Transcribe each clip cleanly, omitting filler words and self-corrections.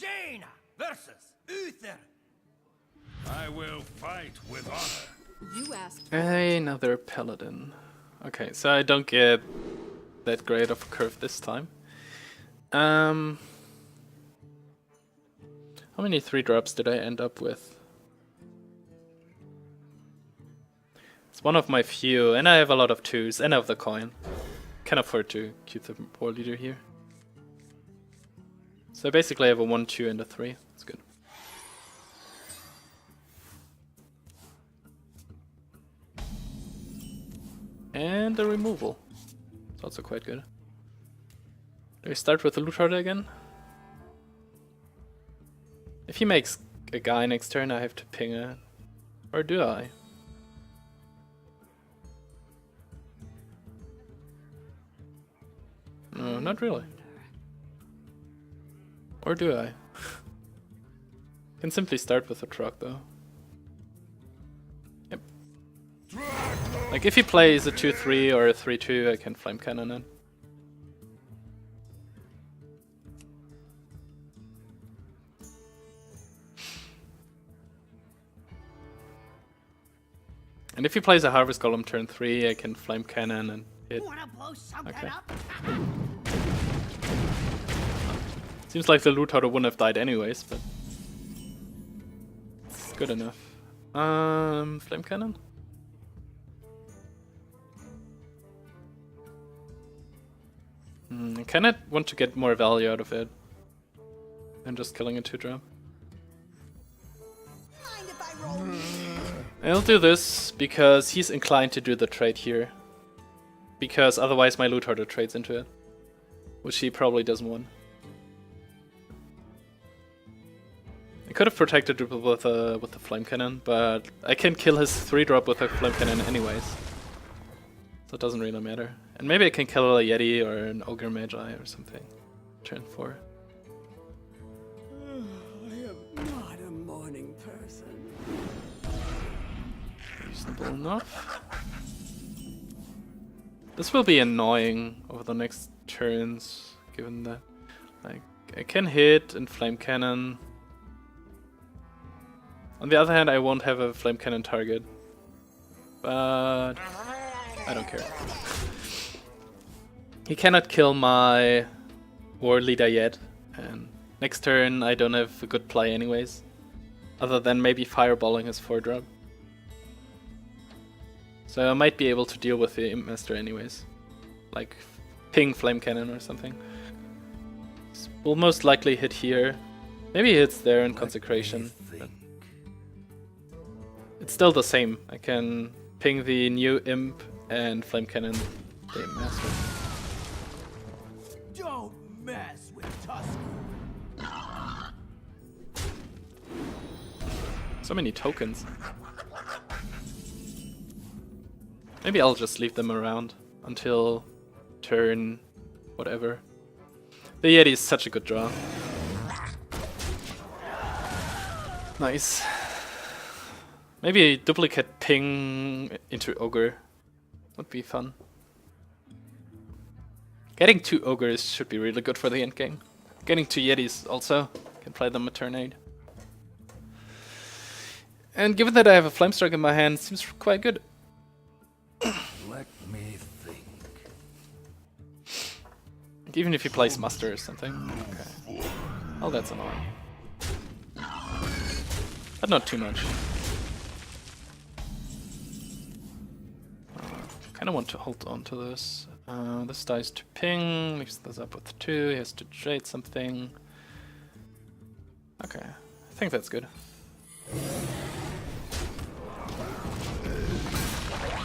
Jaina versus Uther. I will fight with honor. You asked. Another Paladin. Okay, so I don't get that great of a curve this time. How many 3-drops did I end up with? It's one of my few, and I have a lot of 2s, and I have the coin. Can afford to keep the war leader here. So I basically have a 1, 2, and a 3. That's good. And a removal. It's also quite good. Do we start with the loot hoarder again? If he makes a guy next turn, I have to ping it. Or do I? No, not really. Or do I? Can simply start with a truck though. Yep. Like if he plays a 2-3 or a 3-2, I can flame cannon in. And if he plays a Harvest Golem turn 3, I can Flame Cannon and hit. Okay. Seems like the loot hoarder wouldn't have died anyways, but it's good enough. Flame Cannon? I kinda want to get more value out of it than just killing a 2-drop. I'll do this because he's inclined to do the trade here. Because otherwise my loot hoarder trades into it. Which he probably doesn't want. I could have protected it with the flame cannon, but I can kill his 3-drop with a flame cannon anyways. So it doesn't really matter. And maybe I can kill a Yeti or an Ogre Magi or something. Turn 4. I am not a morning person. Reasonable enough. This will be annoying over the next turns, given that like I can hit and flame cannon. On the other hand, I won't have a flame cannon target, but I don't care. He cannot kill my war leader yet, and next turn I don't have a good play anyways, other than maybe fireballing his 4-drop. So I might be able to deal with the Imp Master anyways. Like ping Flame Cannon or something. This will most likely hit here. Maybe he hits there in Consecration. But it's still the same. I can ping the new Imp and Flame Cannon the Imp Master. Don't mess with Tusk. So many tokens. Maybe I'll just leave them around until turn whatever. The Yeti is such a good draw. Nice. Maybe a duplicate ping into Ogre would be fun. Getting 2 Ogres should be really good for the endgame. Getting 2 Yetis also. Can play them a turn 8. And given that I have a Flamestrike in my hand, seems quite good. Let me think. Like even if he plays Muster or something. Okay. Oh, that's annoying. But not too much. Kinda want to hold on to this. This dies to ping, mix this up with 2, he has to trade something. Okay, I think that's good.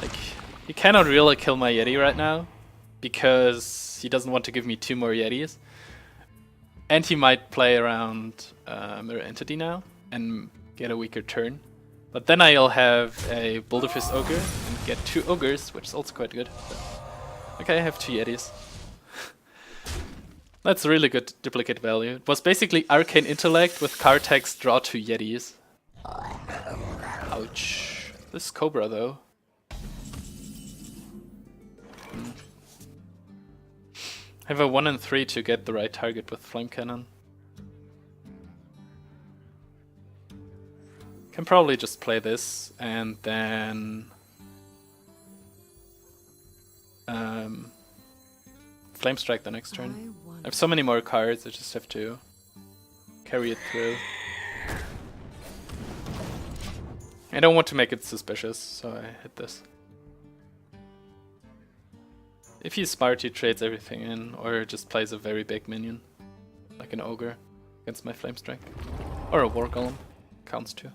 Like, he cannot really kill my Yeti right now, because he doesn't want to give me 2 more Yetis. And he might play around Mirror Entity now, and get a weaker turn. But then I'll have a Boulderfist Ogre, and get 2 Ogres, which is also quite good. But okay, I have 2 Yetis. That's really good duplicate value. It was basically Arcane Intellect with card text, draw 2 Yetis. Ouch. This Cobra though. I have a 1 and 3 to get the right target with Flame Cannon. Can probably just play this and then Flame Strike the next turn. I have so many more cards, I just have to carry it through. I don't want to make it suspicious, so I hit this. If he's smart, he trades everything in, or just plays a very big minion, like an ogre, against my Flame Strike. Or a War Golem, counts too.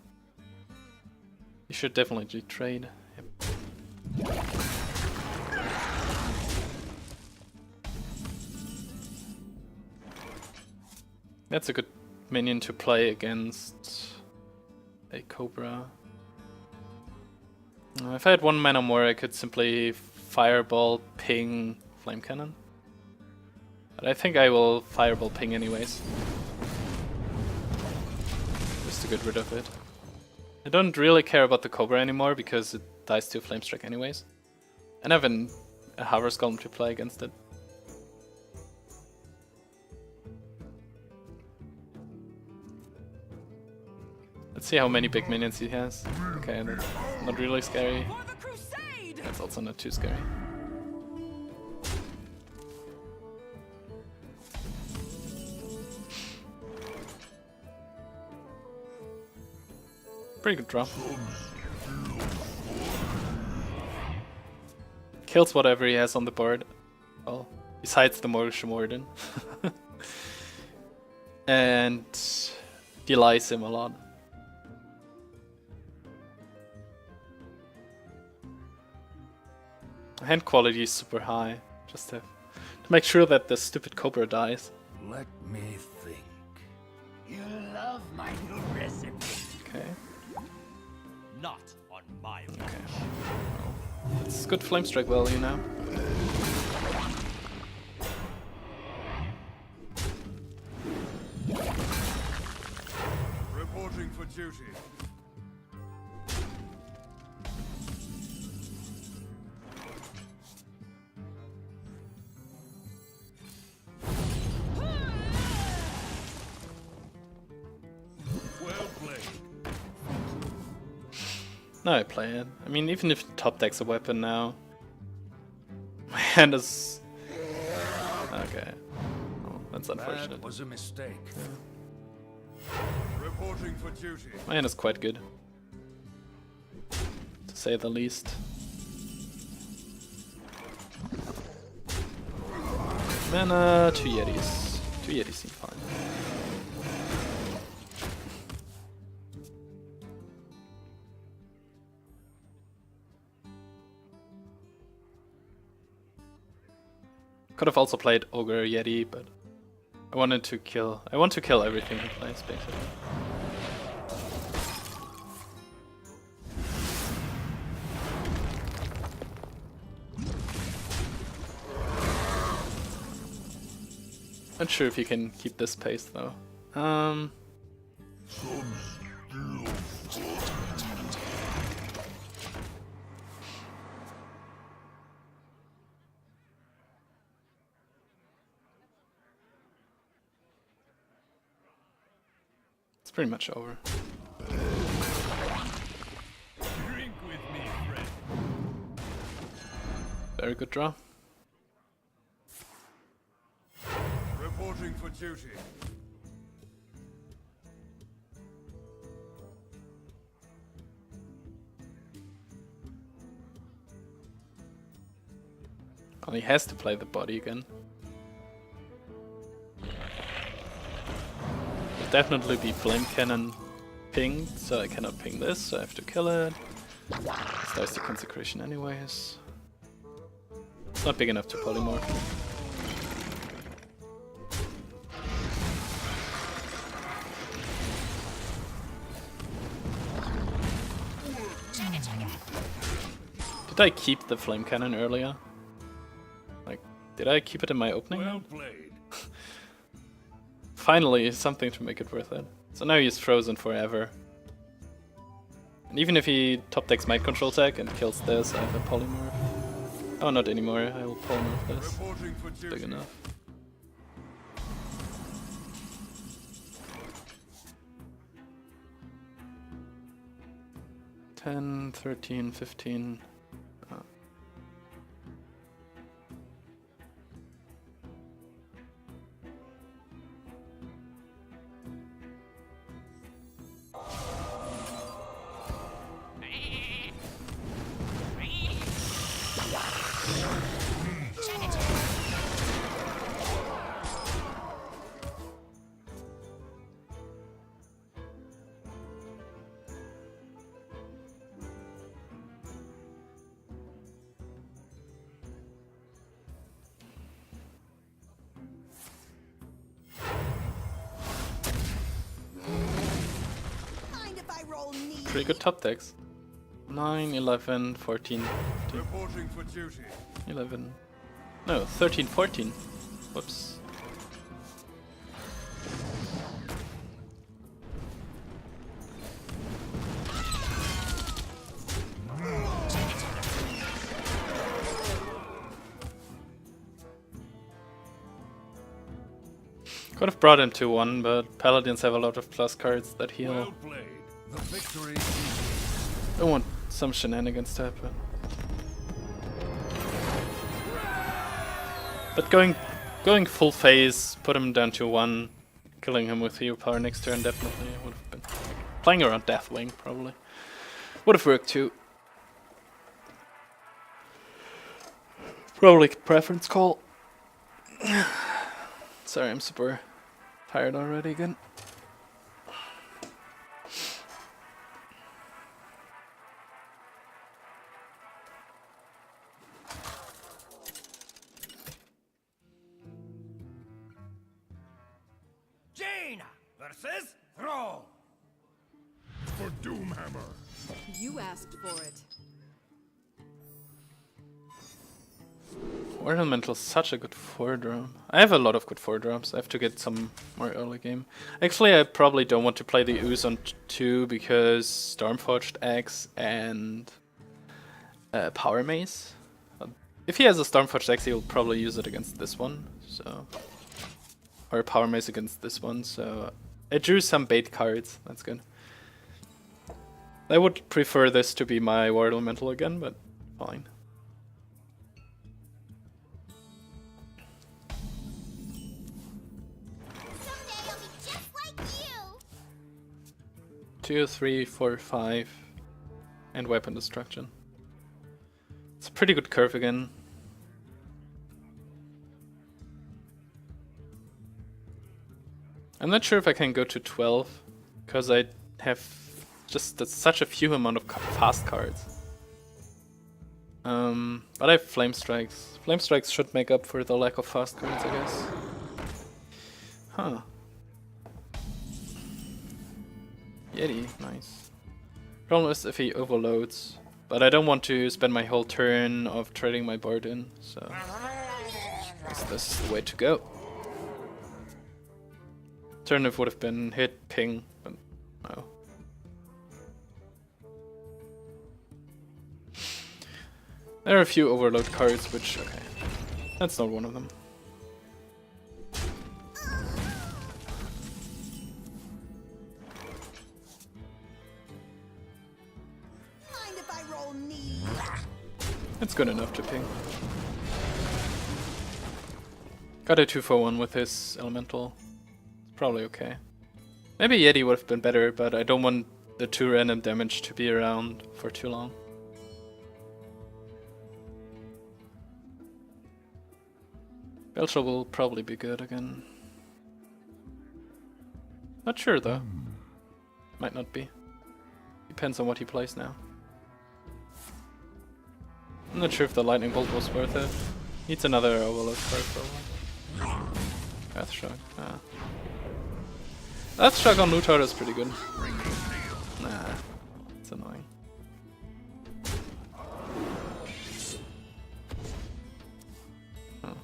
You should definitely trade. Yep. That's a good minion to play against a Cobra. If I had 1 mana more, I could simply Fireball, ping, Flame Cannon. But I think I will Fireball, ping anyways. Just to get rid of it. I don't really care about the Cobra anymore because it dies to Flame Strike anyways. And I have a Harvest Golem to play against it. Let's see how many big minions he has. Okay, that's not really scary. That's also not too scary. Pretty good draw. Kills whatever he has on the board. Well, besides the Mortish Warden. And delies him a lot. Hand quality is super high, just to make sure that the stupid Cobra dies. Let me think. You love my new recipe. Okay. Not on my watch. Okay. Well, it's good Flame Strike value now. Reporting for duty. No, I play it. I mean, even if top deck's a weapon now, my hand is... Okay. Oh, that's unfortunate. That was a mistake. Yeah. Reporting for duty. My hand is quite good, to say the least. Mana, 2 Yetis. 2 Yetis seem fine. Could have also played Ogre Yeti, but I want to kill everything he plays, basically. Not sure if you can keep this pace though. It's pretty much over. Drink with me, friend. Very good draw. Reporting for duty. Well, he has to play the body again. Definitely be Flame Cannon pinged, so I cannot ping this, so I have to kill it. This dies to Consecration anyways. It's not big enough to polymorph. Did I keep the Flame Cannon earlier? Like, did I keep it in my opening? Well played. Finally, something to make it worth it. So now he's frozen forever. And even if he top decks Mind Control tech and kills this, I have a polymorph. Oh, not anymore. I will polymorph this. Reporting for duty. Big enough. 10, 13, 15. Pretty good top decks. 9, 11, 14, 15, Reporting for duty. 11. No, 13, 14. Whoops. Could have brought him to 1, but Paladins have a lot of plus cards that heal. Well played. The victory. Don't want some shenanigans to happen. But going full phase, put him down to 1, killing him with hero power next turn definitely would have been. Playing around Deathwing probably would have worked too. Probably preference call. Sorry, I'm super tired already again. Jaina versus Throne. For Doomhammer. You asked for it. War Elemental is such a good 4-drop. I have a lot of good 4-drops. I have to get some more early game. Actually, I probably don't want to play the Ooze on 2 because Stormforged Axe and Power Mace. If he has a Stormforged Axe, he'll probably use it against this one. So, or Power Mace against this one. So I drew some bait cards. That's good. I would prefer this to be my War Elemental again, but fine. Someday I'll be just like you. 2, 3, 4, 5, and Weapon Destruction. It's a pretty good curve again. I'm not sure if I can go to 12, because I have just such a few amount of fast cards. But I have Flame Strikes. Flame Strikes should make up for the lack of fast cards, I guess. Huh. Yeti, nice. Problem is if he overloads, but I don't want to spend my whole turn of trading my board in, so this is the way to go. Turnip would have been hit, ping, but no. There are a few overload cards, which, okay, that's not one of them. Mind if I roll knee? It's good enough to ping. Got a 2-for-1 with his elemental. It's probably okay. Maybe Yeti would have been better, but I don't want the 2 random damage to be around for too long. Belcher will probably be good again. Not sure though. Might not be. Depends on what he plays now. I'm not sure if the lightning bolt was worth it. Needs another overload card probably. Earthshock. Ah. Earthshock on Luthor is pretty good. Nah, it's annoying. Oh.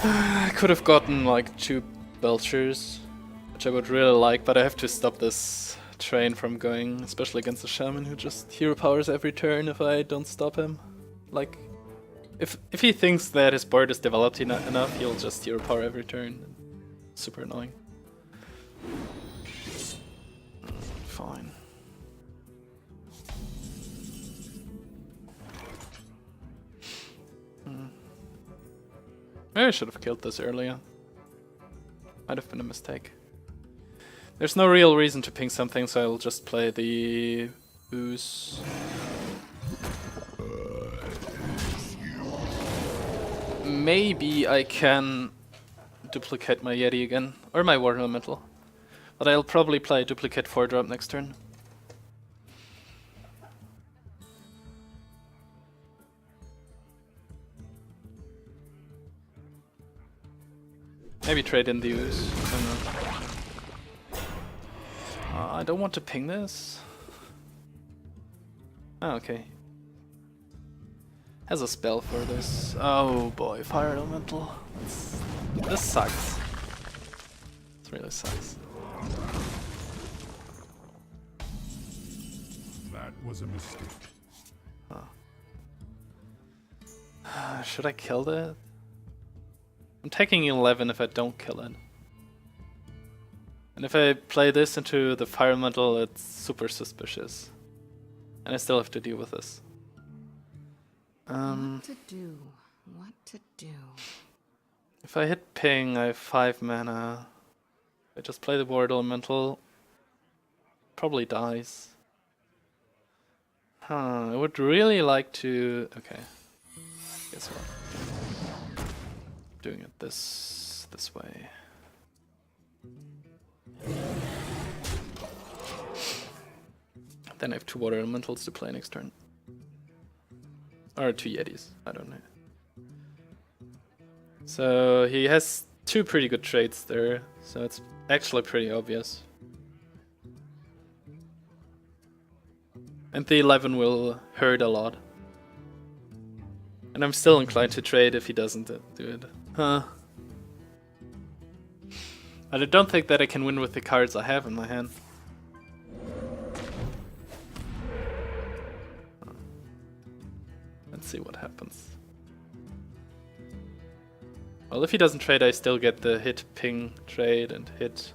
I could have gotten like 2 Belchers, which I would really like, but I have to stop this train from going, especially against the Shaman who just hero powers every turn if I don't stop him. Like, if he thinks that his board is developed enough, he'll just hero power every turn. Super annoying. Fine. Maybe I should have killed this earlier. Might have been a mistake. There's no real reason to ping something, so I'll just play the ooze. Maybe I can duplicate my Yeti again, or my War Elemental. But I'll probably play duplicate 4-drop next turn. Maybe trade in the ooze. I don't know. I don't want to ping this. Oh, okay. Has a spell for this. Oh boy, Fire Elemental. This sucks. This really sucks. That was a mistake. Should I kill that? I'm taking 11 if I don't kill it. And if I play this into the Fire Elemental, it's super suspicious. And I still have to deal with this. What to do? What to do? If I hit ping, I have 5 mana. If I just play the Ward Elemental, probably dies. I would really like to... Okay. Guess what? Doing it this way. Then I have 2 Water Elementals to play next turn. Or 2 Yetis, I don't know. So he has 2 pretty good trades there, so it's actually pretty obvious. And the 11 will hurt a lot. And I'm still inclined to trade if he doesn't do it. Huh. But I don't think that I can win with the cards I have in my hand. Let's see what happens. Well, if he doesn't trade, I still get the hit ping trade and hit.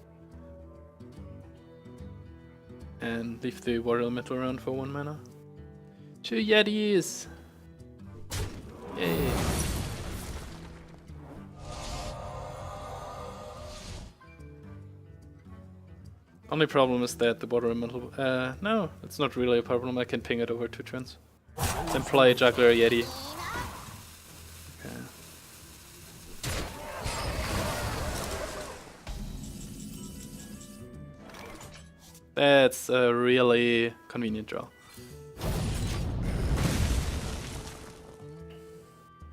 And leave the War Elemental around for 1 mana. 2 Yetis! Yay! Only problem is that the Water Elemental... no, it's not really a problem. I can ping it over 2 turns. Then play Juggler Yeti. Okay. That's a really convenient draw.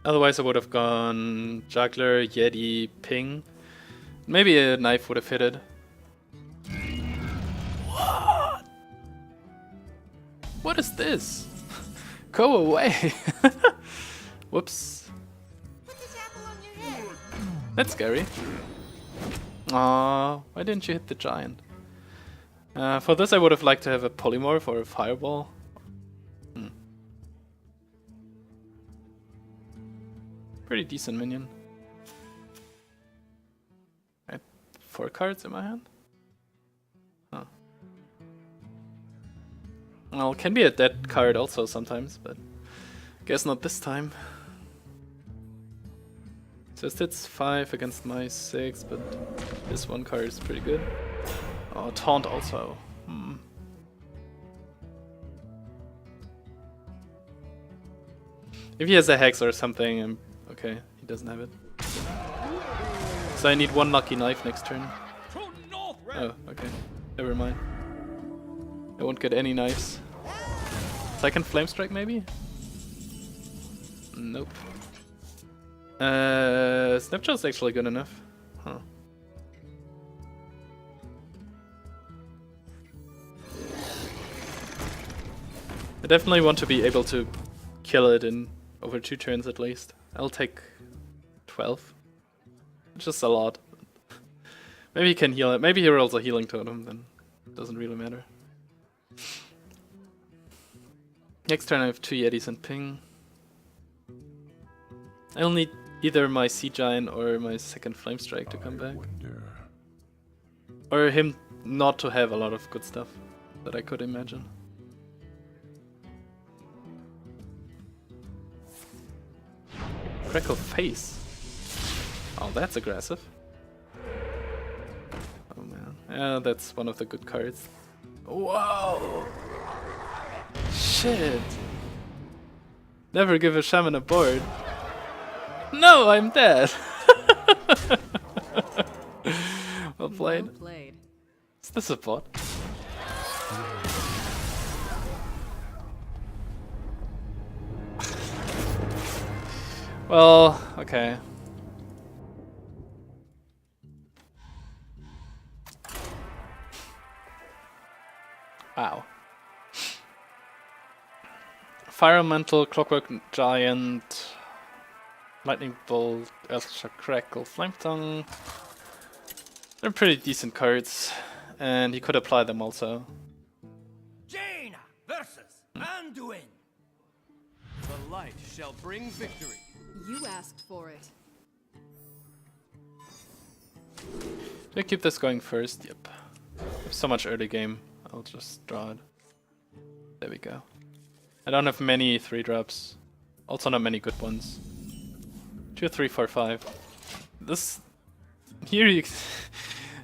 Otherwise I would have gone Juggler, Yeti, Ping. Maybe a knife would have hit it. What? What is this? Go away! Whoops. Put this apple on your head. That's scary. Aww, why didn't you hit the giant? For this I would have liked to have a Polymorph or a Fireball. Pretty decent minion. I had 4 cards in my hand? Huh. Well, it can be a dead card also sometimes, but guess not this time. So it's 5 against my 6, but this 1 card is pretty good. Oh, Taunt also. If he has a Hex or something, I'm okay. He doesn't have it. So I need 1 lucky knife next turn. Oh, okay. Never mind. I won't get any knives. Second Flame Strike maybe? Nope. Snapshot's actually good enough. Huh. I definitely want to be able to kill it in over 2 turns at least. I'll take 12. Just a lot. Maybe he can heal it. Maybe he rolls a healing totem, then it doesn't really matter. Next turn I have 2 Yetis and ping. I'll need either my Sea Giant or my second Flame Strike to come back. Or him not to have a lot of good stuff that I could imagine. Crackle face. Oh, that's aggressive. Oh man. Yeah, that's one of the good cards. Whoa! Shit! Never give a shaman a board. No, I'm dead! Well played. Well played. Is this a bot? Well, okay. Wow. Fire Elemental, Clockwork Giant, Lightning Bolt, Earthshock Crackle, Flame Tongue. They're pretty decent cards, and he could apply them also. Jaina versus Anduin. The light shall bring victory. You asked for it. Do I keep this going first? Yep. There's so much early game. I'll just draw it. There we go. I don't have many 3-drops. Also not many good ones. 2, 3, 4, 5. This... Here you...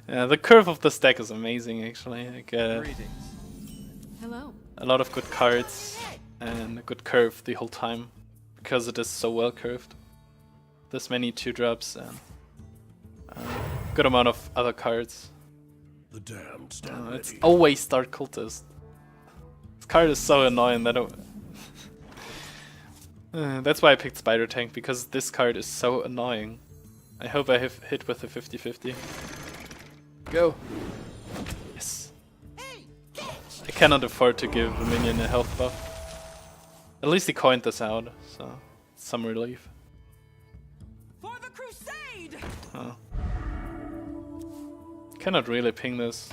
Yeah, the curve of the stack is amazing actually. I get Hello. a lot of good cards and a good curve the whole time. Because it is so well curved. This many 2-drops and good amount of other cards. The damned stand It's ready. always Dark Cultist. This card is so annoying that that's why I picked Spider Tank, because this card is so annoying. I hope I have hit with a 50-50. Go! Yes! I cannot afford to give a minion a health buff. At least he coined this out, so some relief. For the crusade! Oh. Cannot really ping this.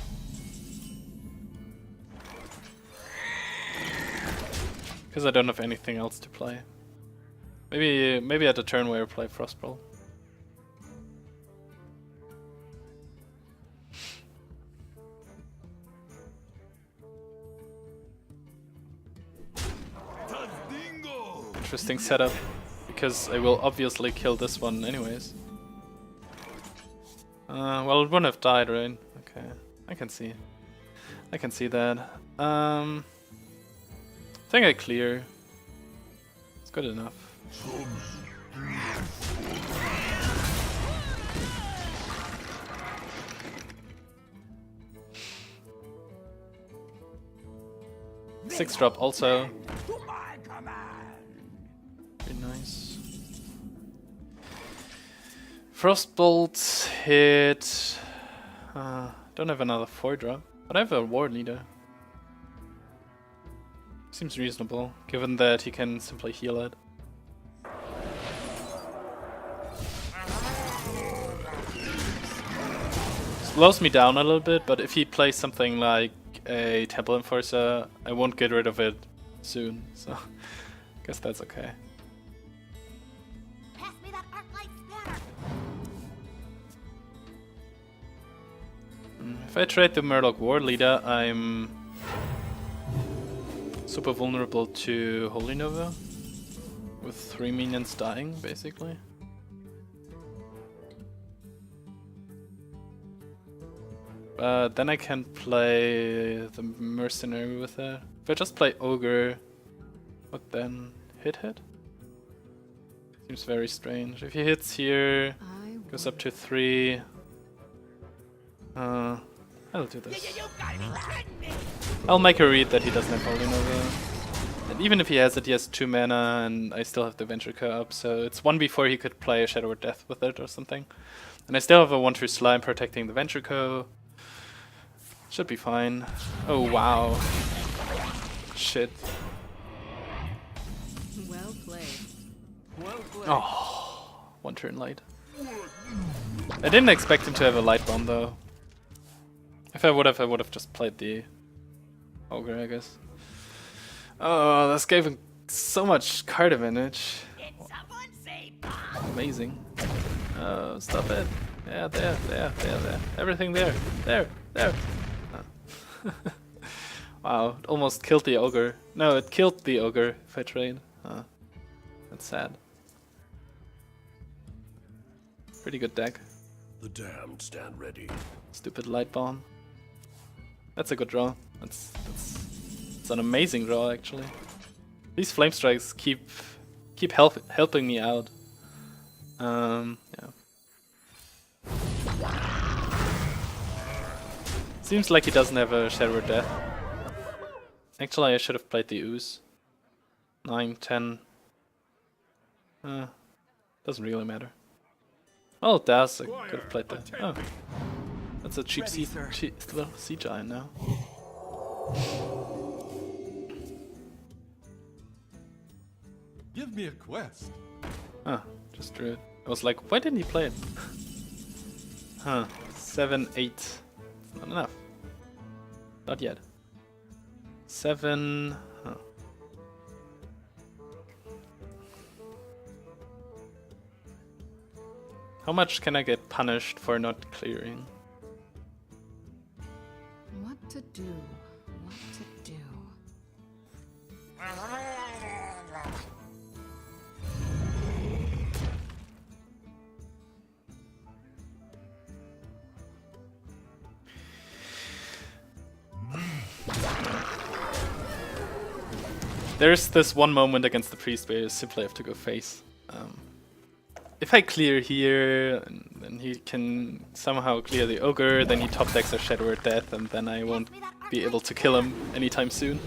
Because I don't have anything else to play. Maybe at the turn where I play Frostbolt. Interesting setup, because I will obviously kill this one anyways. Well, it wouldn't have died, right? Okay, I can see that. I think I clear. It's good enough. Six drop also. To my command. Very nice. Frostbolt hit. Don't have another 4-drop, but I have a War Leader. Seems reasonable, given that he can simply heal it. Slows me down a little bit, but if he plays something like a Temple Enforcer, I won't get rid of it soon, so I guess that's okay. Pass me that arc light spanner. If I trade the Murloc War Leader, I'm super vulnerable to Holy Nova, with 3 minions dying, basically. But then I can play the Mercenary with it. If I just play Ogre, would then hit? Seems very strange. If he hits here, goes up to 3. I'll do this. You gotta be kidding me. I'll make a read that he doesn't have Holy Nova. And even if he has it, he has 2 mana and I still have the Ventrica up, so it's one before he could play a Shadow or Death with it or something. And I still have a 1/2 Slime protecting the Ventrico. Should be fine. Oh wow. Shit. Well played. Well played. Oh, 1 turn light. I didn't expect him to have a light bomb though. If I would have just played the Ogre, I guess. Oh, this gave him so much card advantage. Did someone say bomb? Amazing. Oh, stop it. Yeah, there. Everything there. There. Oh. Wow, it almost killed the ogre. No, it killed the ogre if I trade. Oh, that's sad. Pretty good deck. The damned stand ready. Stupid light bomb. That's a good draw. That's an amazing draw actually. These flame strikes keep helping me out. Yeah. Seems like he doesn't have a Shadow Death. Actually, I should have played the Ooze. 9, 10. Doesn't really matter. Oh, it does. I could have played that. Oh. That's a cheap sea giant now. Give me a quest. Ah, just Druid. I was like, why didn't he play it? Huh. 7, 8. It's not enough. Not yet. 7. Huh. How much can I get punished for not clearing? What to do? What to do? There's this one moment against the priest where you simply have to go face. If I clear here, and then he can somehow clear the ogre, then he top decks a Shadow Death, and then I won't be able to kill him anytime soon.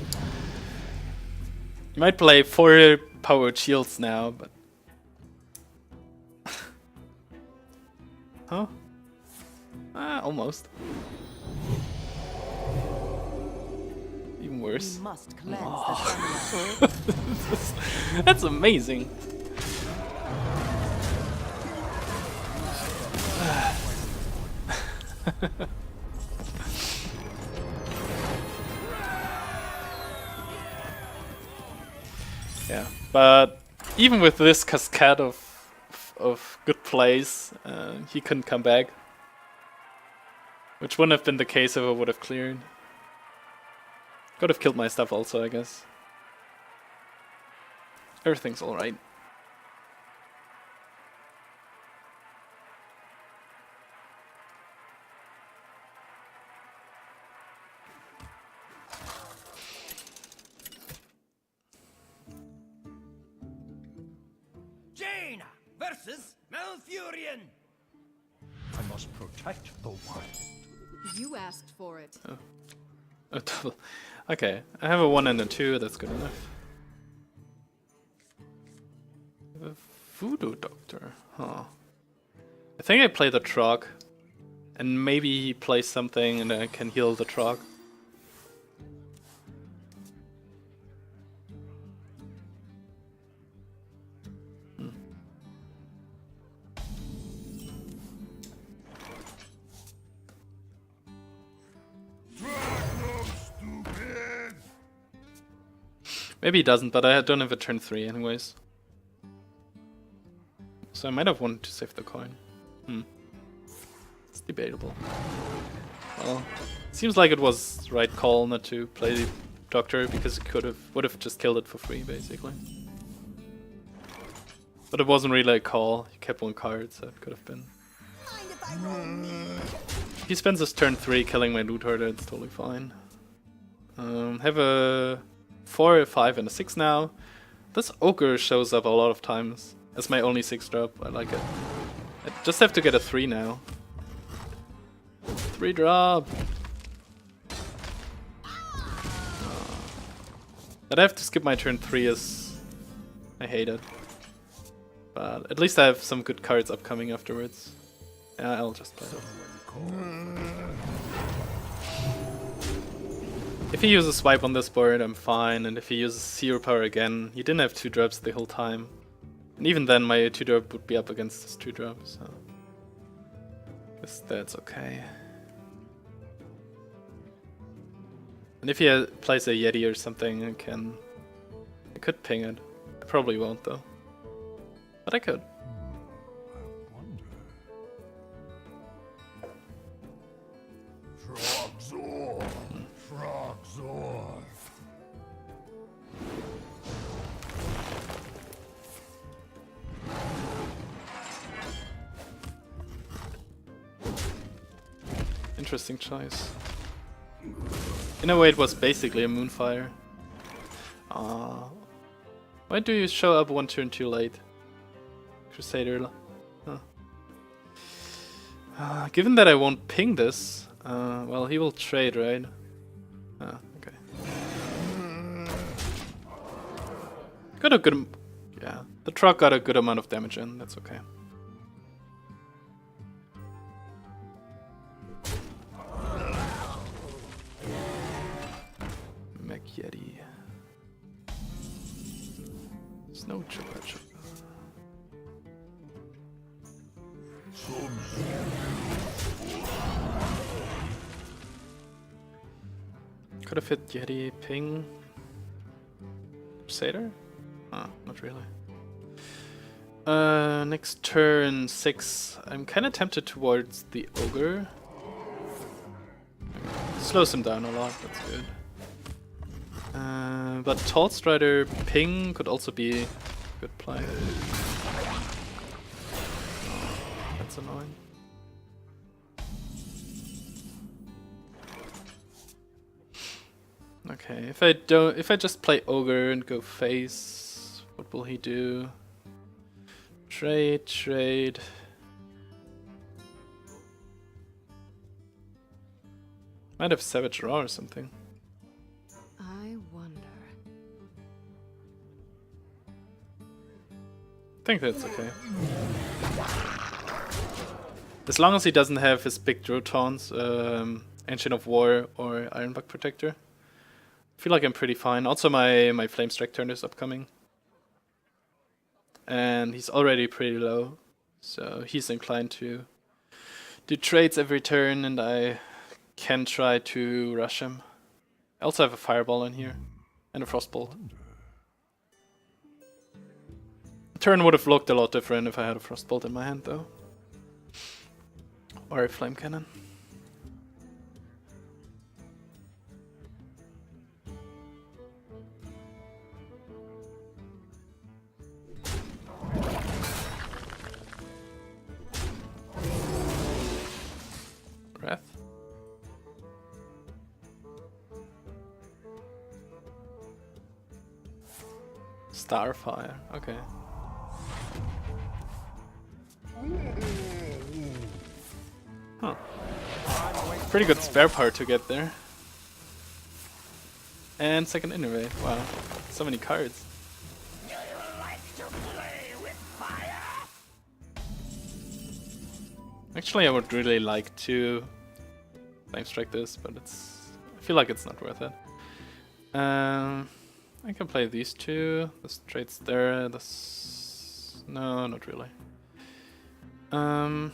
You might play 4 powered shields now, but... Huh? Almost. Even worse. Must cleanse Oh. That's amazing. Yeah, but even with this cascade of good plays, he couldn't come back, which wouldn't have been the case if I would have cleared. Could have killed my stuff also, I guess. Everything's alright. Jaina versus Malfurion. I must protect the wild. You asked for it. A double. Okay, I have a 1 and a 2, that's good enough. A Voodoo Doctor, huh. I think I play the Trog, and maybe he plays something and I can heal the Trog. Maybe he doesn't, but I don't have a turn 3 anyways. So I might have wanted to save the coin. It's debatable. Well, seems like it was the right call not to play the Doctor, because it would have just killed it for free, basically. But it wasn't really a call. He kept 1 card, so it could have been. He spends his turn 3 killing my loot hoarder, it's totally fine. Have a 4, a 5, and a 6 now. This ogre shows up a lot of times as my only 6 drop. I like it. I just have to get a 3 now. 3 drop. That I have to skip my turn 3 is... I hate it. But at least I have some good cards upcoming afterwards. Yeah, I'll just play it. If he uses swipe on this board, I'm fine, and if he uses zero power again, he didn't have 2 drops the whole time. And even then my 2 drop would be up against his 2 drop, so... guess that's okay. And if he plays a Yeti or something, I could ping it. I probably won't though. But I could. Interesting choice. In a way, it was basically a Moonfire. Why do you show up one turn too late? Crusader. Huh. Given that I won't ping this, well, he will trade, right? Okay. Got a good... yeah, the truck got a good amount of damage in, that's okay. Yeti. Snow chipper. Could have hit Yeti, ping. Crusader? Not really. Next turn 6. I'm kinda tempted towards the Ogre. Slows him down a lot, that's good. But Tall Strider ping could also be a good play. Oh, that's annoying. Okay, if I just play Ogre and go face, what will he do? Trade. Might have Savage Raw or something. I wonder. I think that's okay. As long as he doesn't have his big Druid taunts, Ancient of War or Ironbuck Protector. I feel like I'm pretty fine. Also my Flame Strike turn is upcoming. And he's already pretty low. So he's inclined to do trades every turn and I can try to rush him. I also have a Fireball in here. And a Frostbolt. Turn would have looked a lot different if I had a Frostbolt in my hand though. Or a Flame Cannon. Breath. Starfire, okay. Huh. Pretty good spare part to get there. And second innervate, wow. So many cards. Do you like to play with fire? Actually, I would really like to Flame Strike this, but I feel like it's not worth it. I can play these two. This trade's there. This... no, not really. I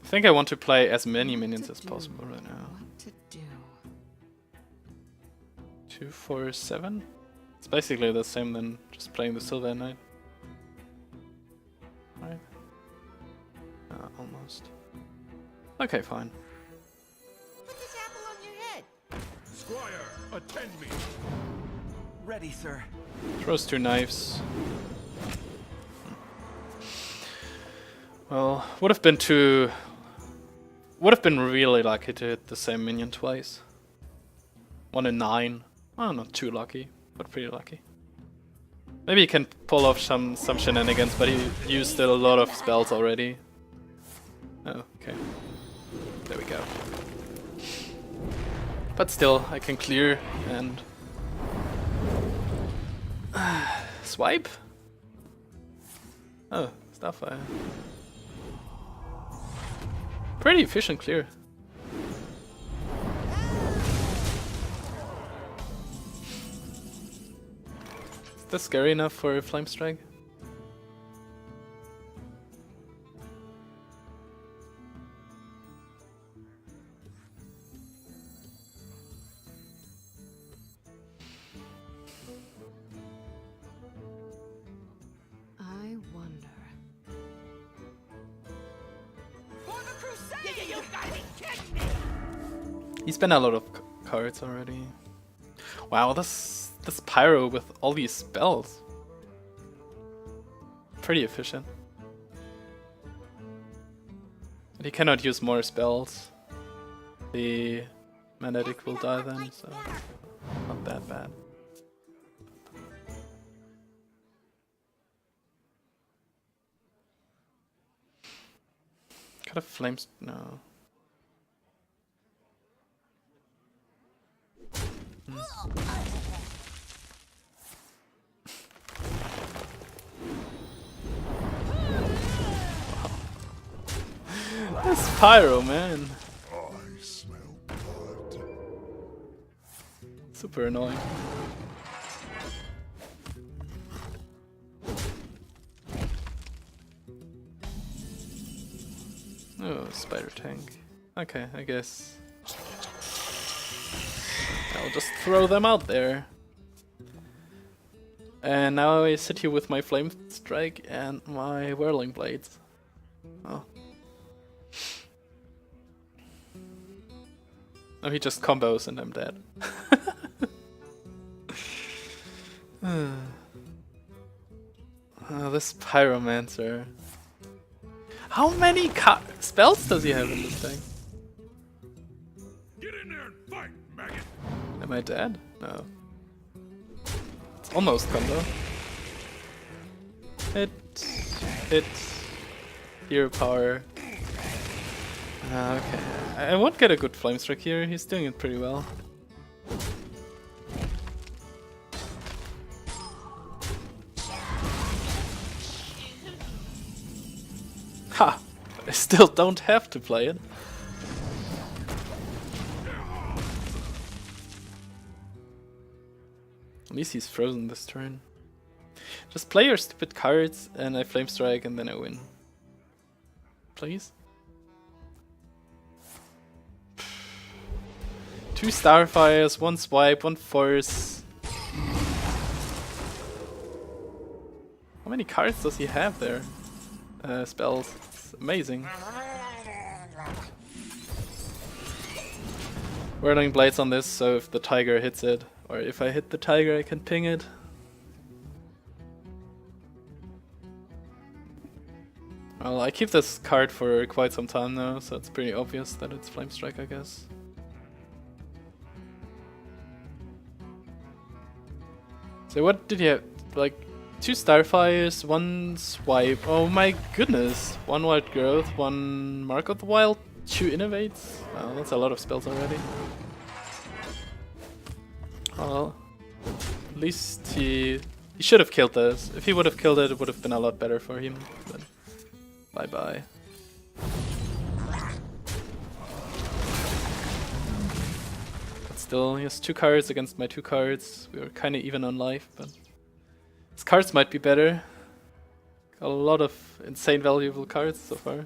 think I want to play as many minions as possible right now. What to do? 2, 4, 7? It's basically the same than just playing the Silver Knight. Right? Almost. Okay, fine. Put this apple on your head. Squire, attend me. Ready, sir. Throws 2 knives. Well, would have been really lucky to hit the same minion twice. 1 in 9. Oh, not too lucky, but pretty lucky. Maybe he can pull off some shenanigans, but he used a lot of spells already. Oh, okay. There we go. But still, I can clear and... swipe? Oh, Starfire. Pretty efficient clear. Is this scary enough for a Flame Strike? I wonder. For the crusade! You gotta be kidding me! He spent a lot of cards already. Wow, this Pyro with all these spells. Pretty efficient. He cannot use more spells. The magnetic will die then, so not that bad. Could have flames. No. This pyro, man. I smell blood. Super annoying. Oh, spider tank. Okay, I guess I'll just throw them out there. And now I sit here with my flame strike and my whirling blades. Oh. Oh, he just combos and I'm dead. Oh, this pyromancer. How many spells does he have in this thing? Get in there and fight, maggot! Am I dead? No. It's almost combo. Hit. Hero power. Okay. I won't get a good flame strike here. He's doing it pretty well. Ha! I still don't have to play it. At least he's frozen this turn. Just play your stupid cards and I flame strike and then I win. Please? 2 Starfires, 1 swipe, 1 force. How many cards does he have there? Spells. It's amazing. Whirling blades on this, so if the tiger hits it, or if I hit the tiger I can ping it. Well, I keep this card for quite some time now, so it's pretty obvious that it's Flame Strike, I guess. So what did he have? Like 2 Starfires, 1 swipe. Oh my goodness! 1 Wild Growth, 1 Mark of the Wild, 2 Innovates. Wow, that's a lot of spells already. Well, at least he should have killed this. If he would have killed it, it would have been a lot better for him. But bye bye. But still, he has 2 cards against my 2 cards. We were kind of even on life, but his cards might be better. Got a lot of insane valuable cards so far.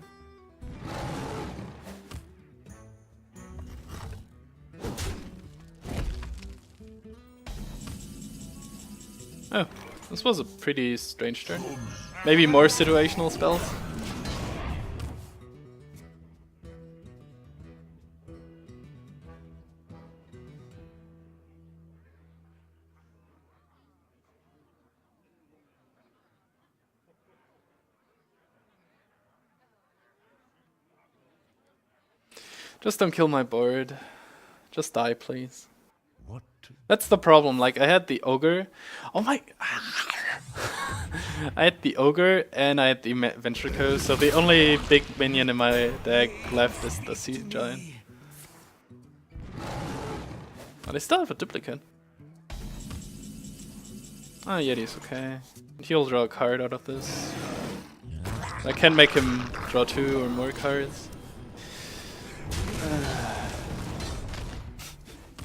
Oh, this was a pretty strange turn. Maybe more situational spells? Just don't kill my board. Just die, please. What? That's the problem. Like, I had the ogre. Oh my. I had the ogre and I had the ventrico, so the only big minion in my deck left is the sea giant. But I still have a duplicate. Ah, Yeti's okay. He'll draw a card out of this. I can make him draw 2 or more cards.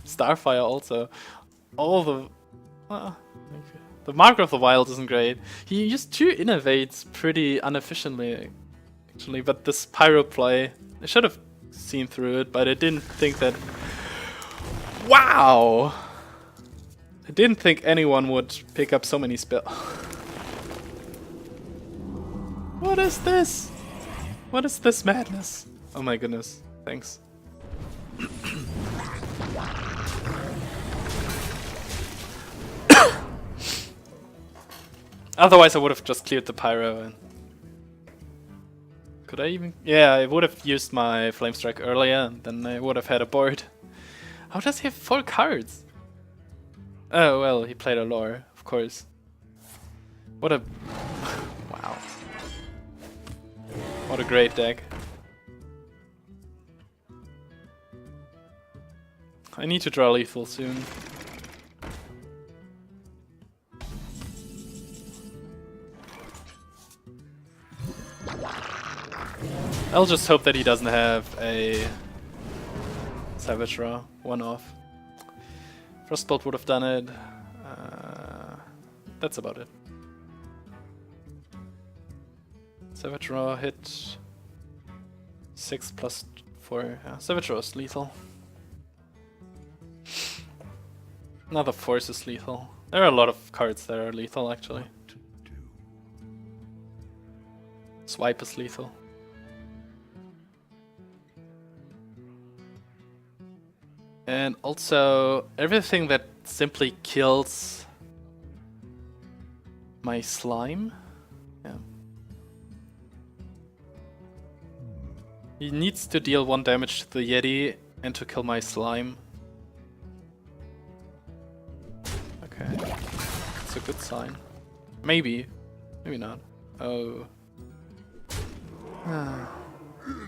Starfire also. All the Mark of the Wild isn't great. He used 2 Innovates pretty inefficiently, actually, but this Pyro play, I should have seen through it, but I didn't think that... Wow! I didn't think anyone would pick up so many spells. What is this? What is this madness? Oh my goodness, thanks. Otherwise I would have just cleared the pyro and Could I even? Yeah, I would have used my Flame Strike earlier, and then I would have had a board. How does he have 4 cards? Oh, well, he played a lore, of course. What a... wow. What a great deck. I need to draw lethal soon. I'll just hope that he doesn't have a Savage Raw, 1-off. Frostbolt would have done it. That's about it. Savage Raw hit 6 plus 4. Yeah, Savage Raw is lethal. Another Force is lethal. There are a lot of cards that are lethal actually. Swipe is lethal. And also everything that simply kills my slime. Yeah. He needs to deal 1 damage to the Yeti and to kill my slime. Okay. It's a good sign. Maybe. Maybe not. Oh.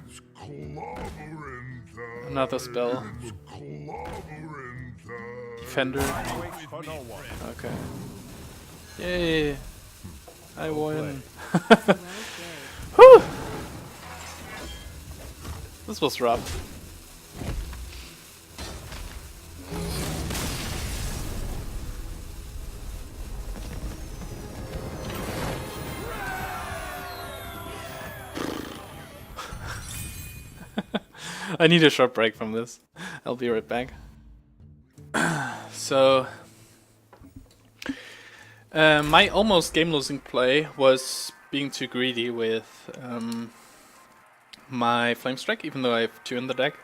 It's clobbering time. Another spell. It's clobbering time. Defender. Okay. Yay! I won. Whew! This was rough. I need a short break from this. I'll be right back. So, my almost game-losing play was being too greedy with my Flame Strike, even though I have 2 in the deck,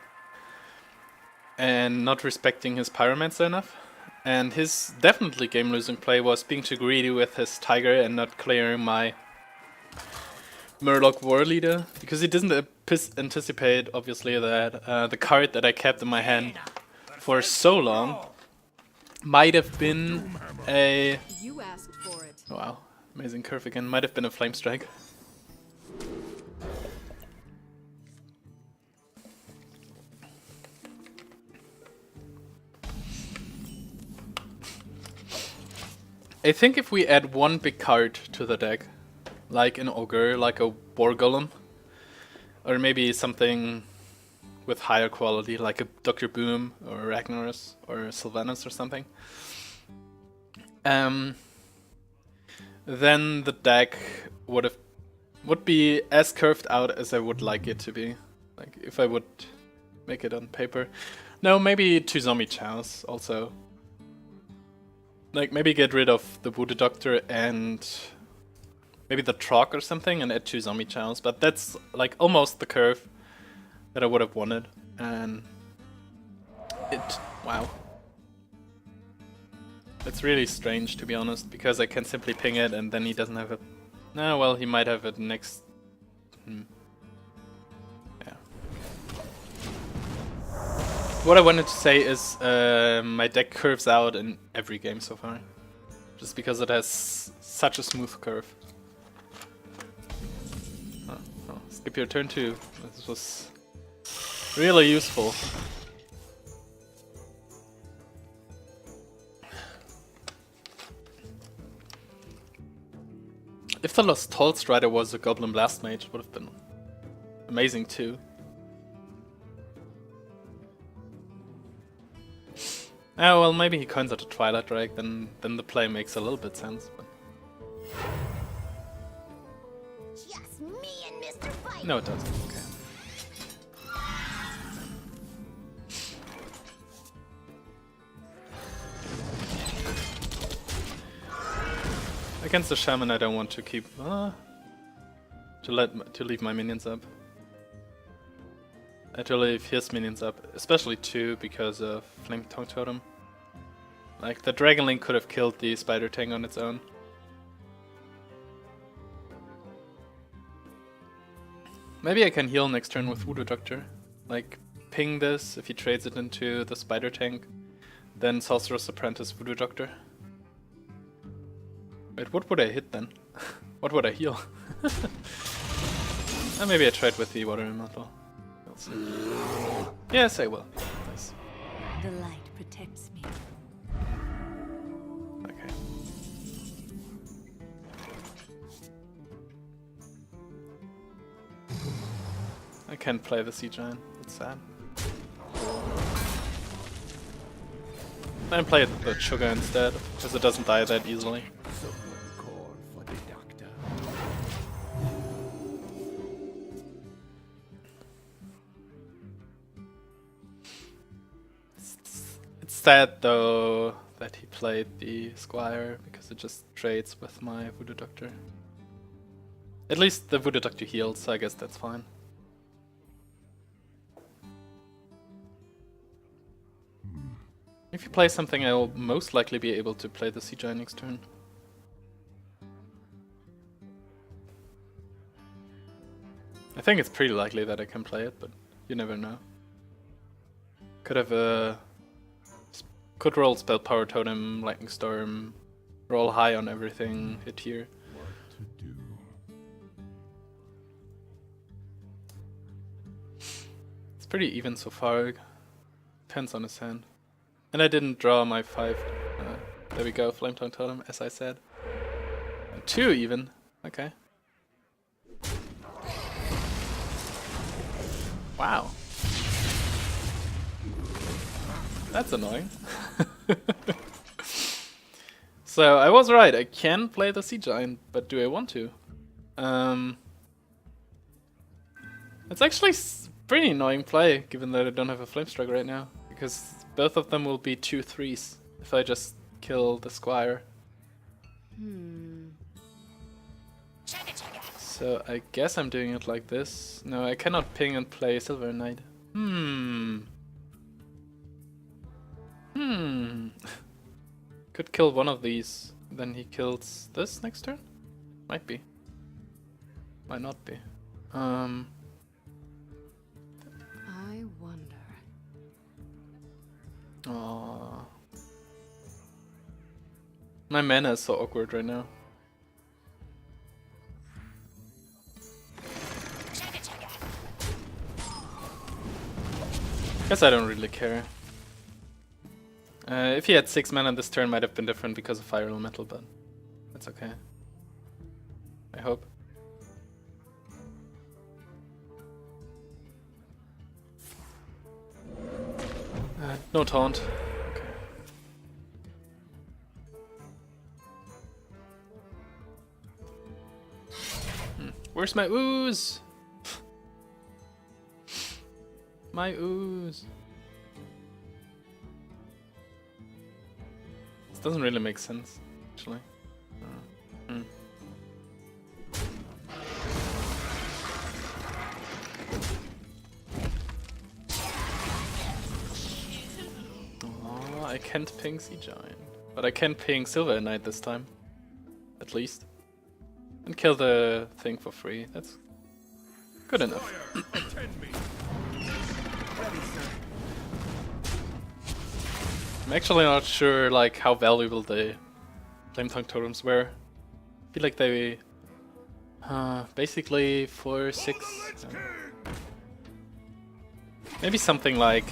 and not respecting his Pyromancer enough. And his definitely game-losing play was being too greedy with his Tiger and not clearing my Murloc War Leader, because he didn't anticipate, obviously, that the card that I kept in my hand for so long might have been a... You asked for it. Wow, amazing curve again. Might have been a Flame Strike. I think if we add 1 big card to the deck, like an Ogre, like a War Golem, or maybe something with higher quality, like a Dr. Boom, or Ragnaros, or Sylvanas or something, then the deck would be as curved out as I would like it to be. Like if I would make it on paper. No, maybe 2 Zombie Chows also. Like maybe get rid of the Voodoo Doctor and maybe the Trog or something and add 2 Zombie Chows, but that's like almost the curve that I would have wanted, and wow. It's really strange, to be honest, because I can simply ping it and then he doesn't have it. No, well, he might have it next. Yeah. What I wanted to say is my deck curves out in every game so far, just because it has such a smooth curve. Oh, skip your turn 2. This was really useful. If the Lost Tall Strider was a Goblin Blast Mage, it would have been amazing too. Oh well, maybe he coins out a Twilight Drake, then the play makes a little bit sense. But Just me and Mr. Fight. no, it doesn't. Okay. Against the Shaman, I don't want to keep to leave my minions up. I had to leave his minions up, especially 2 because of Flame Tongue Totem. Like the Dragon Link could have killed the Spider Tank on its own. Maybe I can heal next turn with Voodoo Doctor. Like, ping this if he trades it into the Spider Tank. Then Sorcerer's Apprentice Voodoo Doctor. Wait, what would I hit then? What would I heal? Maybe I tried with the Water Elemental. We'll see. Yes, I will. Nice. The light protects me. Okay. I can't play the Sea Giant. That's sad. Then play the Sugar instead, because it doesn't die that easily. So call for the doctor. It's sad though that he played the Squire, because it just trades with my Voodoo Doctor. At least the Voodoo Doctor heals, so I guess that's fine. If you play something, I'll most likely be able to play the Sea Giant next turn. I think it's pretty likely that I can play it, but you never know. Could have a... Could roll Spell Power Totem, Lightning Storm, roll high on everything, hit here. To do. It's pretty even so far. Depends on his hand. And I didn't draw my 5. There we go, Flame Tongue Totem, as I said. And 2 even. Okay. Wow. That's annoying. So I was right, I can play the Sea Giant, but do I want to? It's actually pretty annoying play, given that I don't have a Flame Strike right now. Because both of them will be 2/3s if I just kill the Squire. So I guess I'm doing it like this. No, I cannot ping and play Silver Knight. Could kill one of these, then he kills this next turn? Might be. Might not be. I wonder. Aww. My mana is so awkward right now. Guess I don't really care. If he had 6 mana this turn, might have been different because of Fire Elemental, but that's okay. I hope. No taunt. Okay. Where's my ooze? My ooze. This doesn't really make sense, actually. Oh, I can't ping Sea Giant. But I can ping Silver Knight this time. At least. And kill the thing for free. That's good enough. I'm actually not sure like how valuable the Flame Tongue Totems were. I feel like they basically 4, 6. Maybe something like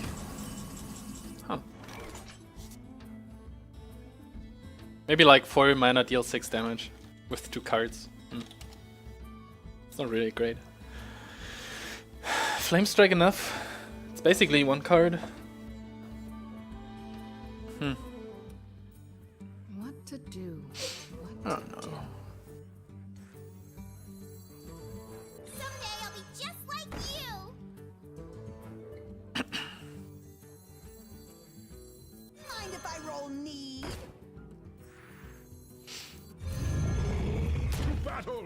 maybe like 4 mana deal 6 damage with 2 cards. It's not really great. Flame Strike enough? It's basically 1 card. What to do? I don't know. Someday I'll be just like you. Mind if I roll need? To battle!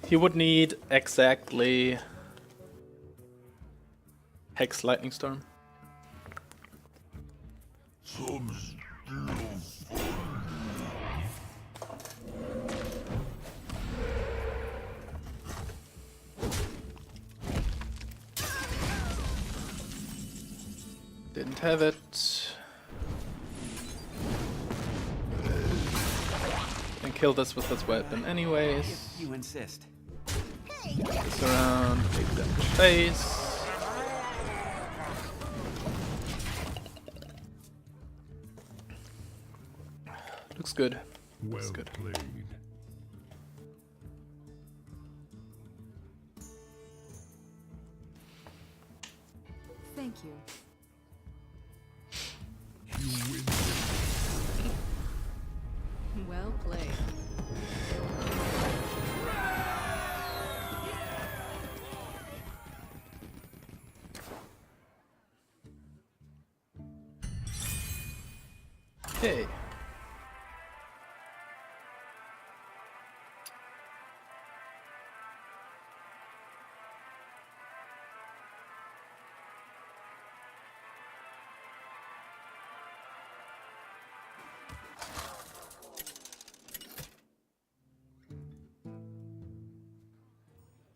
He would need exactly Hex Lightning Storm. Some still Can't have it. And kill this with this weapon anyways. If you insist. This around, take damage face. Looks good. Well Looks good. played. Thank you. You win. Well played. Okay.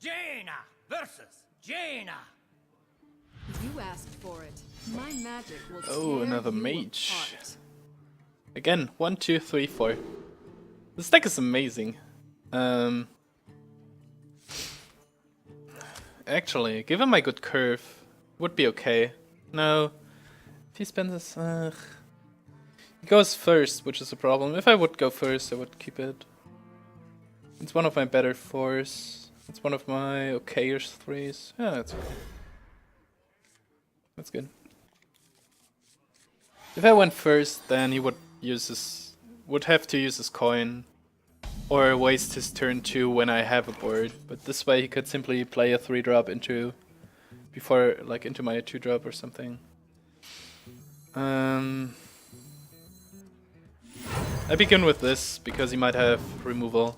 Jaina versus Jaina. You asked for it. My magic will Oh, tear another you mage. apart. Again, 1, 2, 3, 4. This deck is amazing. Actually, give him my good curve. Would be okay. No. If he spends this... He goes first, which is a problem. If I would go first, I would keep it. It's one of my better 4s. It's one of my okay-ish 3s. Yeah, that's okay. That's good. If I went first, then he would have to use his coin or waste his turn 2 when I have a board. But this way he could simply play a 3-drop into my 2-drop or something. I begin with this because he might have removal.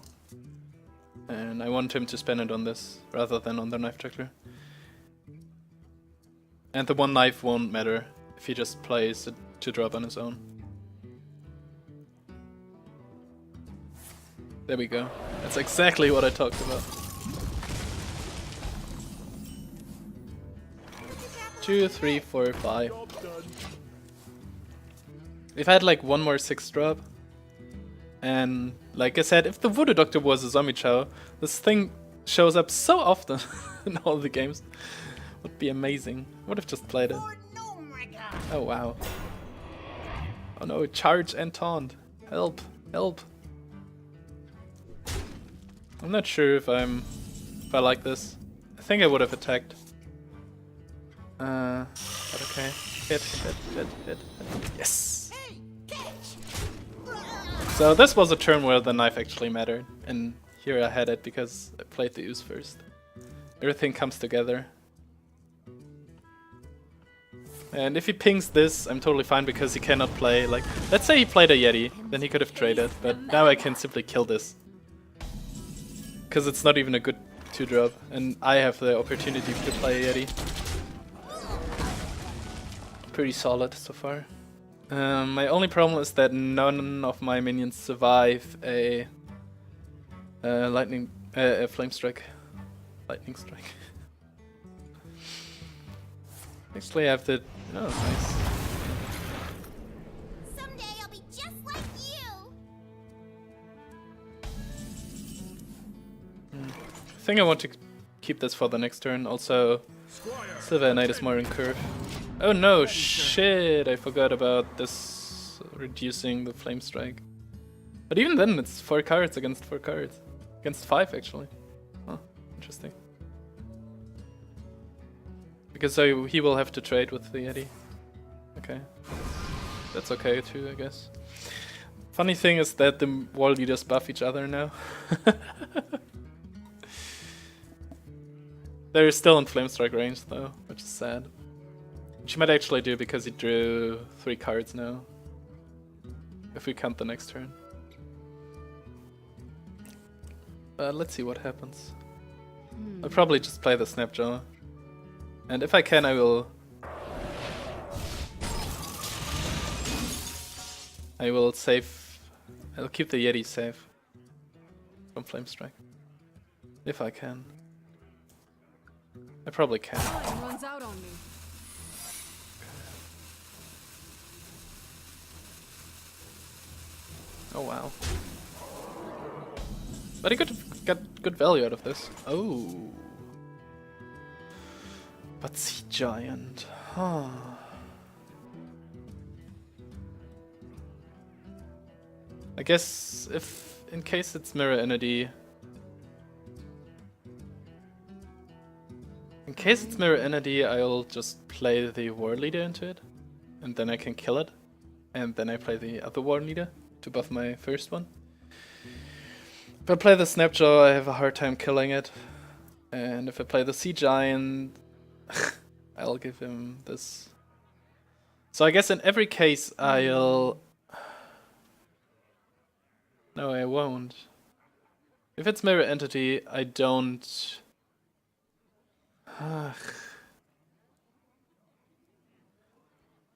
And I want him to spend it on this rather than on the knife juggler. And the one knife won't matter if he just plays a 2-drop on his own. There we go. That's exactly what I talked about. 2, 3, 4, 5. If I had like one more 6-drop, and like I said, if the Voodoo Doctor was a zombie chow, this thing shows up so often in all the games. Would be amazing. Would have just played it. Oh wow. Oh no, charge and taunt. Help, help. I'm not sure if I like this. I think I would have attacked. But okay. Hit. Yes! So this was a turn where the knife actually mattered. And here I had it because I played the ooze first. Everything comes together. And if he pings this, I'm totally fine because he cannot play, like, let's say he played a Yeti, then he could have traded, but now I can simply kill this. Because it's not even a good 2-drop, and I have the opportunity to play a Yeti. Pretty solid so far. My only problem is that none of my minions survive a flame strike. Lightning strike. Actually, I have to. Oh, nice. Someday I'll be just like you. I think I want to keep this for the next turn. Also, Silver Knight is more in curve. Oh no, shit! I forgot about this reducing the flame strike. But even then, it's 4 cards against 4 cards. Against 5, actually. Oh, interesting. Because he will have to trade with the Yeti. Okay. That's okay too, I guess. Funny thing is that the wall leaders buff each other now. They're still in flame strike range though, which is sad. Which he might actually do because he drew 3 cards now. If we count the next turn. But let's see what happens. I'll probably just play the Snapjaw. And if I can, I will save. I'll keep the Yeti safe from Flame Strike. If I can. I probably can. Time runs out on me. Oh wow. But he could have got good value out of this. Oh. But Sea Giant. Huh. I guess if in case it's Mirror Entity. In case it's Mirror Entity, I'll just play the War Leader into it. And then I can kill it. And then I play the other War Leader to buff my first one. If I play the Snapjaw, I have a hard time killing it. And if I play the Sea Giant, I'll give him this. So I guess in every case I'll... No, I won't. If it's Mirror Entity, I don't...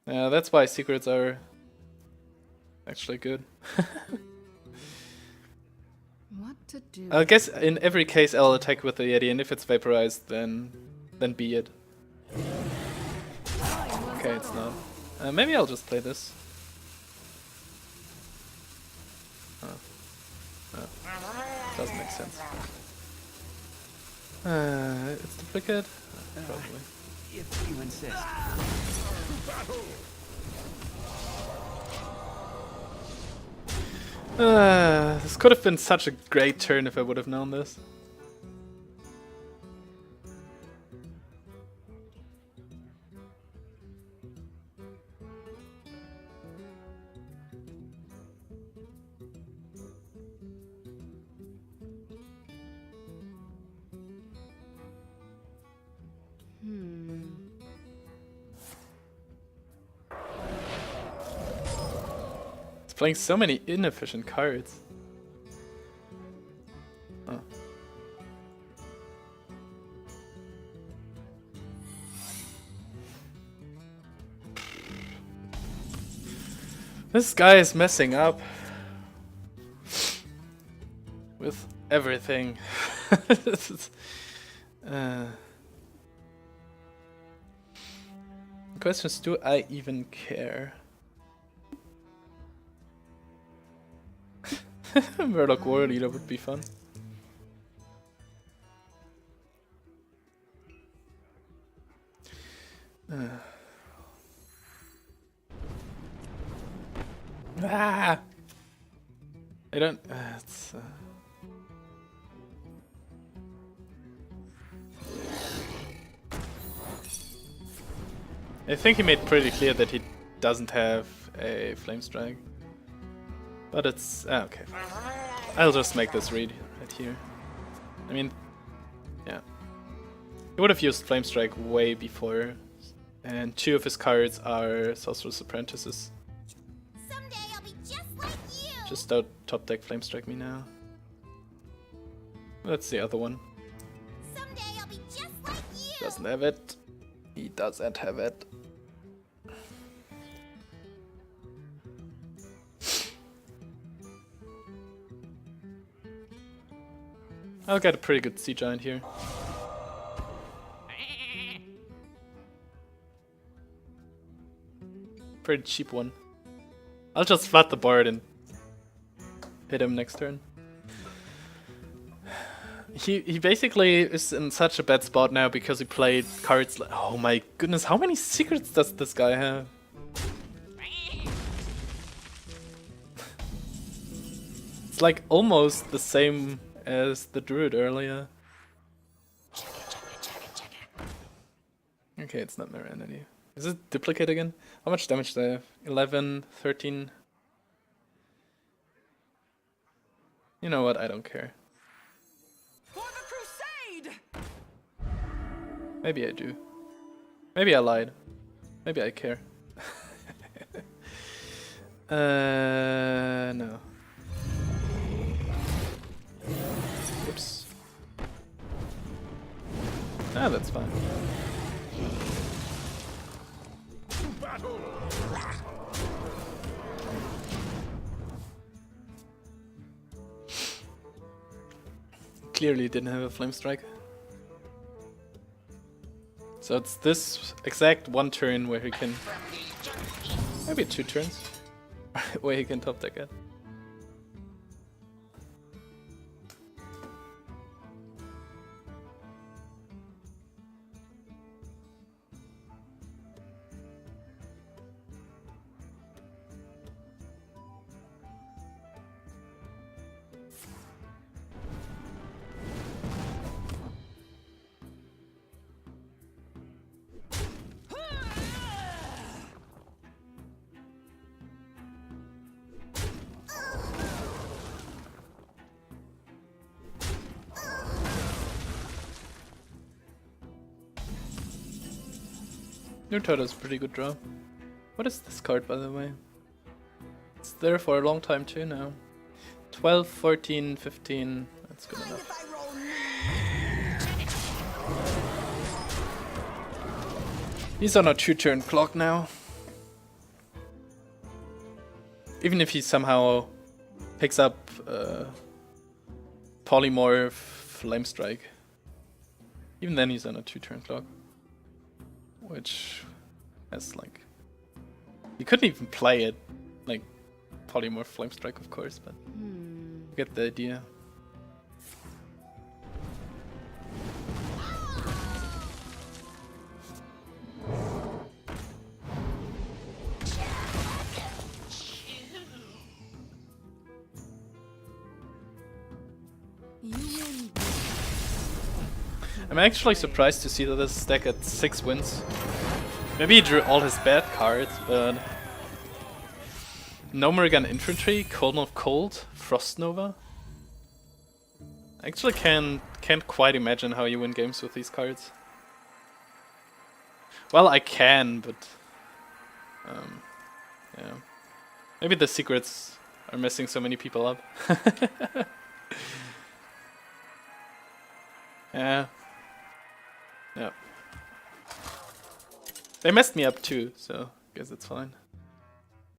Yeah, that's why secrets are actually good. What to do? I guess in every case I'll attack with the Yeti, and if it's vaporized, then be it. Okay, it's not. Maybe I'll just play this. Oh. Doesn't make sense. It's duplicate? Probably. If you insist. This could have been such a great turn if I would have known this. Playing so many inefficient cards. Oh. This guy is messing up with everything. This is, the question is, do I even care? Murloc War Leader would be fun. I don't. It's, I think he made pretty clear that he doesn't have a Flame Strike. But it's... okay. I'll just make this read right here. I mean... yeah. He would have used Flame Strike way before. And 2 of his cards are Sorcerer's Apprentices. Someday I'll be just like you. Just don't top deck Flame Strike me now. That's the other one. Someday I'll be just like you. Doesn't have it. He doesn't have it. I'll get a pretty good Sea Giant here. Pretty cheap one. I'll just flood the board and hit him next turn. He basically is in such a bad spot now because he played cards like... Oh my goodness, how many secrets does this guy have? It's like almost the same as the Druid earlier. Okay, it's not Mirror Entity. Is it duplicate again? How much damage do I have? 11, 13. You know what? I don't care. For the crusade! Maybe I do. Maybe I lied. Maybe I care. No. Oops. Ah, that's fine. Clearly didn't have a Flame Strike. So it's this exact one turn where he can... Maybe 2 turns. Where he can top deck it. Untitled is a pretty good draw. What is this card, by the way? It's there for a long time too now. 12, 14, 15. That's good enough. He's on a 2-turn clock now. Even if he somehow picks up Polymorph, Flame Strike. Even then he's on a 2-turn clock. Which has like... You couldn't even play it. Like, Polymorph, Flame Strike of course, but... You get the idea. I'm actually surprised to see that this deck at 6 wins. Maybe he drew all his bad cards, but... No Morrigan Infantry, Cauldron of Cold, Frost Nova. I actually can't quite imagine how you win games with these cards. Well, I can, but... yeah. Maybe the secrets are messing so many people up. Yeah. Yeah. They messed me up too, so I guess it's fine.